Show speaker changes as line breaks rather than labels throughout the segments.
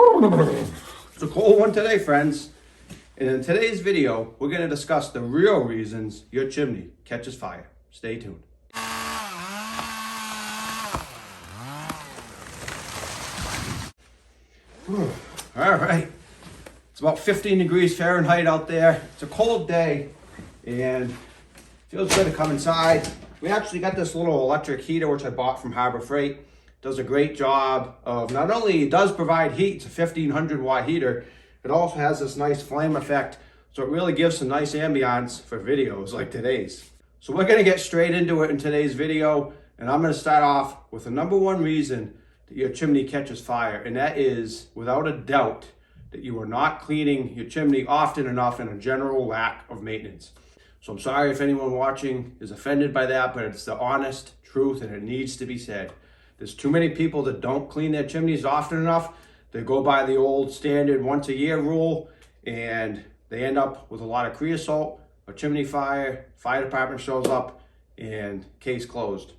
It's a cold one today, friends. And in today's video, we're going to discuss the real reasons your chimney catches fire. Stay tuned. All right. It's about 15 degrees Fahrenheit out there. It's a cold day and feels good to come inside. We actually got this little electric heater, which I bought from Harbor Freight. Does a great job of not only it does provide heat, it's a 1500 watt heater, it also has this nice flame effect, so it really gives some nice ambiance for videos like today's. So we're going to get straight into it in today's video, and I'm going to start off with the number one reason that your chimney catches fire, and that is, without a doubt, that you are not cleaning your chimney often enough and a general lack of maintenance. So I'm sorry if anyone watching is offended by that, but it's the honest truth and it needs to be said. There's too many people that don't clean their chimneys often enough. They go by the old standard once a year rule and they end up with a lot of creosote, a chimney fire, fire department shows up, and case closed.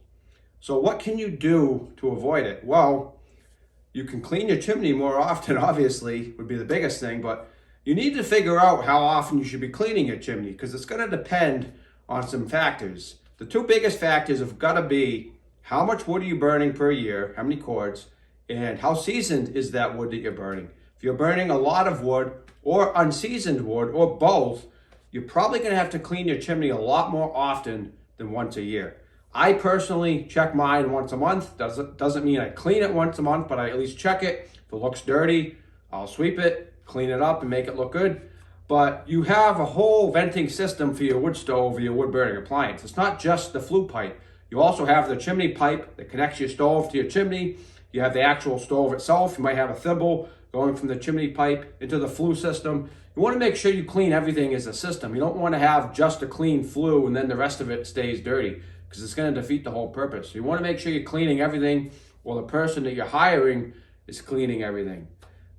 So what can you do to avoid it? Well, you can clean your chimney more often, obviously, would be the biggest thing, but you need to figure out how often you should be cleaning your chimney because it's going to depend on some factors. The two biggest factors have got to be how much wood are you burning per year, how many cords, and how seasoned is that wood that you're burning. If you're burning a lot of wood or unseasoned wood or both, you're probably going to have to clean your chimney a lot more often than once a year. I personally check mine once a month. Doesn't mean I clean it once a month, but I at least check it. If it looks dirty, I'll sweep it, clean it up, and make it look good. But you have a whole venting system for your wood stove or your wood burning appliance. It's not just the flue pipe. You also have the chimney pipe that connects your stove to your chimney. You have the actual stove itself. You might have a thimble going from the chimney pipe into the flue system. You want to make sure you clean everything as a system. You don't want to have just a clean flue and then the rest of it stays dirty because it's going to defeat the whole purpose. You want to make sure you're cleaning everything while the person that you're hiring is cleaning everything.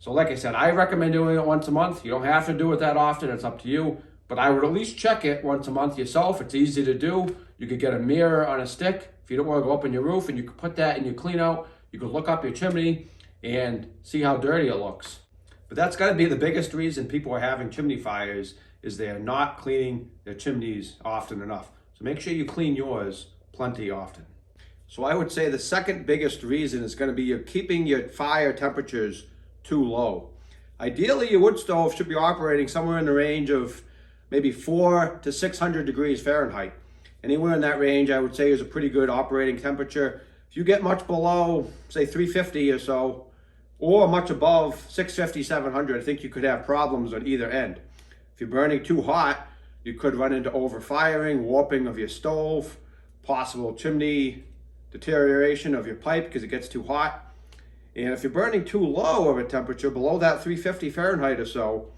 So like I said, I recommend doing it once a month. You don't have to do it that often. It's up to you. But I would at least check it once a month yourself. It's easy to do. You could get a mirror on a stick if you don't want to go up on your roof, and you could put that in your clean out. You could look up your chimney and see how dirty it looks. But that's got to be the biggest reason people are having chimney fires is they are not cleaning their chimneys often enough. So make sure you clean yours plenty often. So I would say the second biggest reason is going to be you're keeping your fire temperatures too low. Ideally, your wood stove should be operating somewhere in the range of maybe 400 to 600 degrees Fahrenheit. Anywhere in that range, I would say, is a pretty good operating temperature. If you get much below, say 350 or so, or much above 650, 700, I think you could have problems on either end. If you're burning too hot, you could run into overfiring, warping of your stove, possible chimney deterioration of your pipe because it gets too hot. And if you're burning too low of a temperature, below that 350 Fahrenheit or so,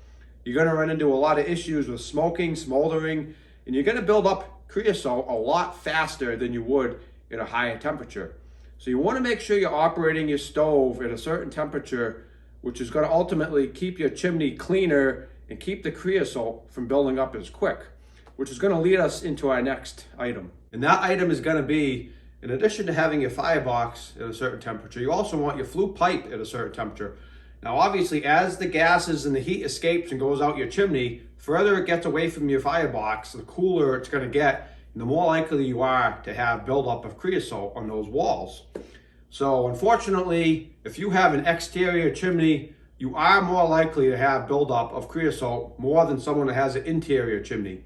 you're going to run into a lot of issues with smoking, smoldering, and you're going to build up creosote a lot faster than you would at a higher temperature. So you want to make sure you're operating your stove at a certain temperature, which is going to ultimately keep your chimney cleaner and keep the creosote from building up as quick, which is going to lead us into our next item. And that item is going to be, in addition to having your firebox at a certain temperature, you also want your flue pipe at a certain temperature. Now, obviously, as the gases and the heat escapes and goes out your chimney, further it gets away from your firebox, the cooler it's going to get, and the more likely you are to have buildup of creosote on those walls. So, unfortunately, if you have an exterior chimney, you are more likely to have buildup of creosote more than someone that has an interior chimney.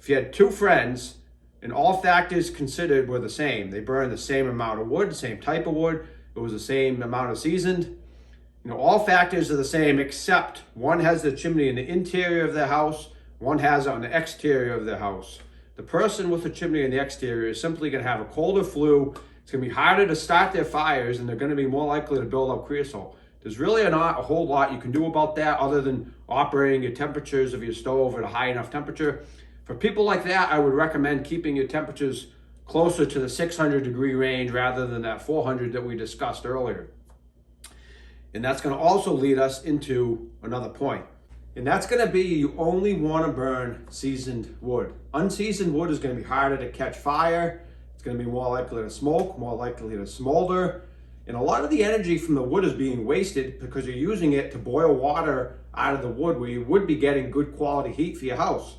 If you had two friends and all factors considered were the same, they burned the same amount of wood, the same type of wood, it was the same amount of seasoned, all factors are the same except one has the chimney in the interior of the house, one has it on the exterior of the house. The person with the chimney in the exterior is simply going to have a colder flue. It's going to be harder to start their fires and they're going to be more likely to build up creosote. There's really not a whole lot you can do about that other than operating your temperatures of your stove at a high enough temperature. For people like that, I would recommend keeping your temperatures closer to the 600 degree range rather than that 400 that we discussed earlier. And that's going to also lead us into another point. And that's going to be you only want to burn seasoned wood. Unseasoned wood is going to be harder to catch fire. It's going to be more likely to smoke, more likely to smolder. And a lot of the energy from the wood is being wasted because you're using it to boil water out of the wood where you would be getting good quality heat for your house.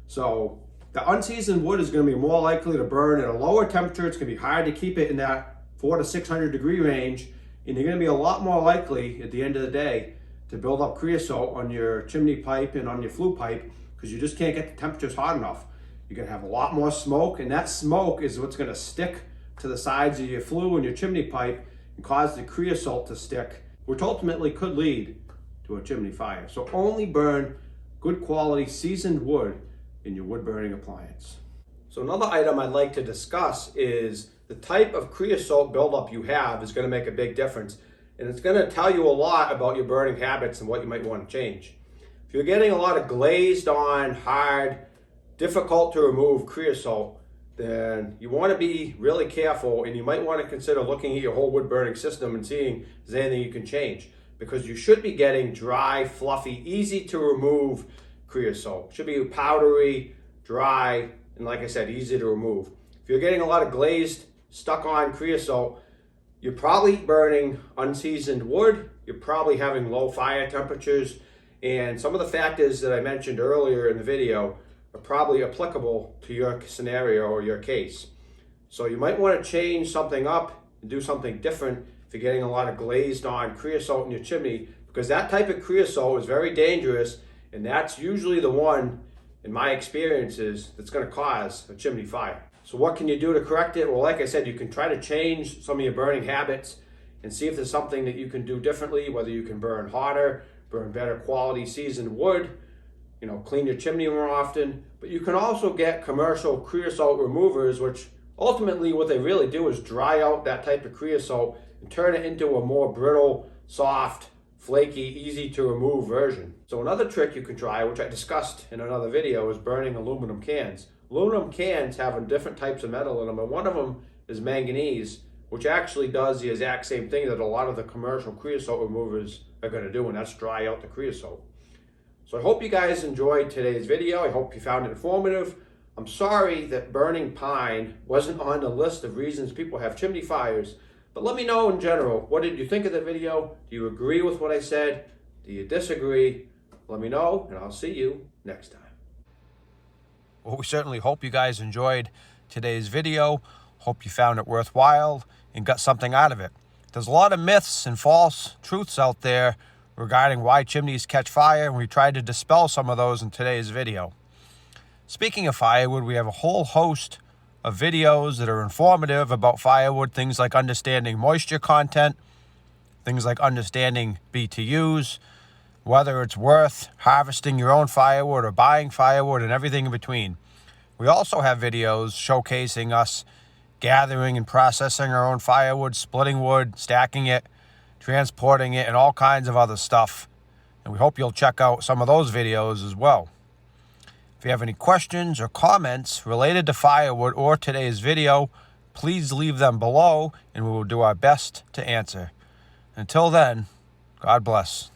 So the unseasoned wood is going to be more likely to burn at a lower temperature. It's going to be hard to keep it in that 400 to 600 degree range. And you're going to be a lot more likely at the end of the day to build up creosote on your chimney pipe and on your flue pipe because you just can't get the temperatures hot enough. You're going to have a lot more smoke, and that smoke is what's going to stick to the sides of your flue and your chimney pipe and cause the creosote to stick, which ultimately could lead to a chimney fire. So only burn good quality seasoned wood in your wood burning appliance. So another item I'd like to discuss is the type of creosote buildup you have is going to make a big difference. And it's going to tell you a lot about your burning habits and what you might want to change. If you're getting a lot of glazed on, hard, difficult to remove creosote, then you want to be really careful, and you might want to consider looking at your whole wood burning system and seeing if there's anything you can change, because you should be getting dry, fluffy, easy to remove creosote. It should be powdery, dry, and like I said, easy to remove. If you're getting a lot of glazed, stuck on creosote, you're probably burning unseasoned wood, you're probably having low fire temperatures, and some of the factors that I mentioned earlier in the video are probably applicable to your scenario or your case. So you might want to change something up and do something different if you're getting a lot of glazed on creosote in your chimney, because that type of creosote is very dangerous, and that's usually the one, in my experiences, that's going to cause a chimney fire. So what can you do to correct it? Well, like I said, you can try to change some of your burning habits and see if there's something that you can do differently, whether you can burn hotter, burn better quality seasoned wood, clean your chimney more often. But you can also get commercial creosote removers, which ultimately what they really do is dry out that type of creosote and turn it into a more brittle, soft, flaky, easy to remove version. So another trick you can try, which I discussed in another video, is burning aluminum cans. Aluminum cans have different types of metal in them, and one of them is manganese, which actually does the exact same thing that a lot of the commercial creosote removers are going to do, and that's dry out the creosote. So I hope you guys enjoyed today's video. I hope you found it informative. I'm sorry that burning pine wasn't on the list of reasons people have chimney fires, but let me know in general, what did you think of the video? Do you agree with what I said? Do you disagree? Let me know, and I'll see you next time. Well, we certainly hope you guys enjoyed today's video. Hope you found it worthwhile and got something out of it. There's a lot of myths and false truths out there regarding why chimneys catch fire, and we tried to dispel some of those in today's video. Speaking of firewood, we have a whole host of videos that are informative about firewood, things like understanding moisture content, things like understanding BTUs, whether it's worth harvesting your own firewood or buying firewood, and everything in between. We also have videos showcasing us gathering and processing our own firewood, splitting wood, stacking it, transporting it, and all kinds of other stuff. And we hope you'll check out some of those videos as well. If you have any questions or comments related to firewood or today's video, please leave them below, and we will do our best to answer. Until then, God bless.